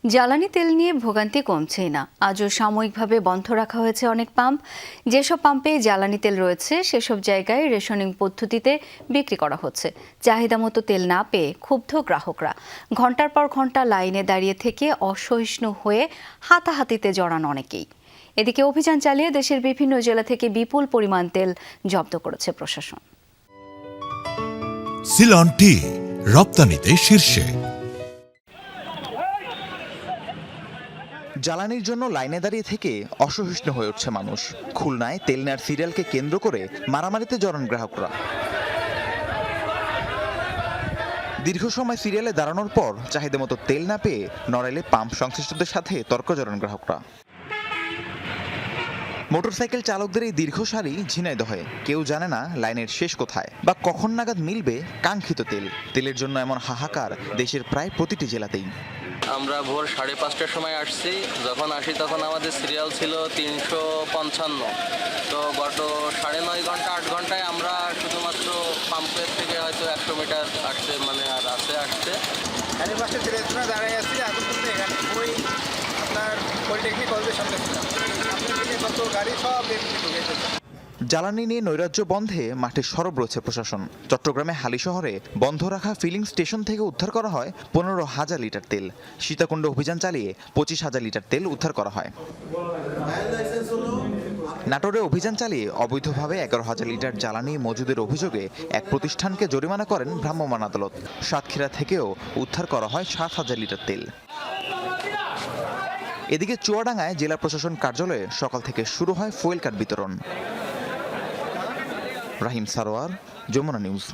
জ্বালানি তেল নিয়ে ভোগান্তি কমছেই না। আজও সাময়িকভাবে বন্ধ রাখা হয়েছে অনেক পাম্প। যেসব পাম্পে জ্বালানি তেল রয়েছে সেসব জায়গায় রেশনিং পদ্ধতিতে বিক্রি করা হচ্ছে। চাহিদা মতো তেল না পেয়ে ক্ষুব্ধ গ্রাহকরা ঘন্টার পর ঘন্টা লাইনে দাঁড়িয়ে থেকে অসহিষ্ণু হয়ে হাতাহাতিতে জড়ান অনেকেই। এদিকে অভিযান চালিয়ে দেশের বিভিন্ন জেলা থেকে বিপুল পরিমাণ তেল জব্দ করেছে প্রশাসন। সিলন টি রপ্তানিতে শীর্ষে। জ্বালানির জন্য লাইনে দাঁড়িয়ে থেকে অসহিষ্ণু হয়ে উঠছে মানুষ। খুলনায় তেল নেয়ার সিরিয়ালকে কেন্দ্র করে মারামারিতে জড়ান গ্রাহকরা। দীর্ঘ সময় সিরিয়ালে দাঁড়ানোর পর চাহিদা মতো তেল না পেয়ে নড়াইলে পাম্প সংশ্লিষ্টদের সাথে তর্ক জড়ান গ্রাহকরা। মোটরসাইকেল চালকদের এই দীর্ঘ সারি ঝিনাইদহে। কেউ জানে না লাইনের শেষ কোথায় বা কখন নাগাদ মিলবে কাঙ্ক্ষিত তেল। তেলের জন্য এমন হাহাকার দেশের প্রায় প্রতিটি জেলাতেই। আমরা ভোর 5:30টার সময় আসছি। যখন আসি তখন আমাদের সিরিয়াল ছিল 355। তো গত 9.5 ঘন্টা 8 ঘন্টায় আমরা শুধুমাত্র পাম্পের থেকে হয়তো 100 মিটার আসছে, মানে আর আসছে। পাশে দাঁড়িয়ে আছি এখন কিন্তু এখানে ওই আপনার পলিটেকনিক কলেজের সামনে ছিলাম। কত গাড়ি সব ঢুকেছে। জ্বালানি নিয়ে নৈরাজ্য বন্ধে মাঠে সরব রয়েছে প্রশাসন। চট্টগ্রামে হালি শহরে বন্ধ রাখা ফিলিং স্টেশন থেকে উদ্ধার করা হয় 15,000 লিটার তেল। সীতাকুণ্ডে অভিযান চালিয়ে 25,000 লিটার তেল উদ্ধার করা হয়। নাটোরে অভিযান চালিয়ে অবৈধভাবে 11,000 লিটার জ্বালানি মজুদের অভিযোগে এক প্রতিষ্ঠানকে জরিমানা করেন ভ্রাম্যমাণ আদালত। সাতক্ষীরা থেকেও উদ্ধার করা হয় 7,000 লিটার তেল। এদিকে চুয়াডাঙ্গায় জেলা প্রশাসন কার্যালয়ে সকাল থেকে শুরু হয় ফুয়েল কার্ড বিতরণ। রাহিম সারোয়ার, যমুনা নিউজ।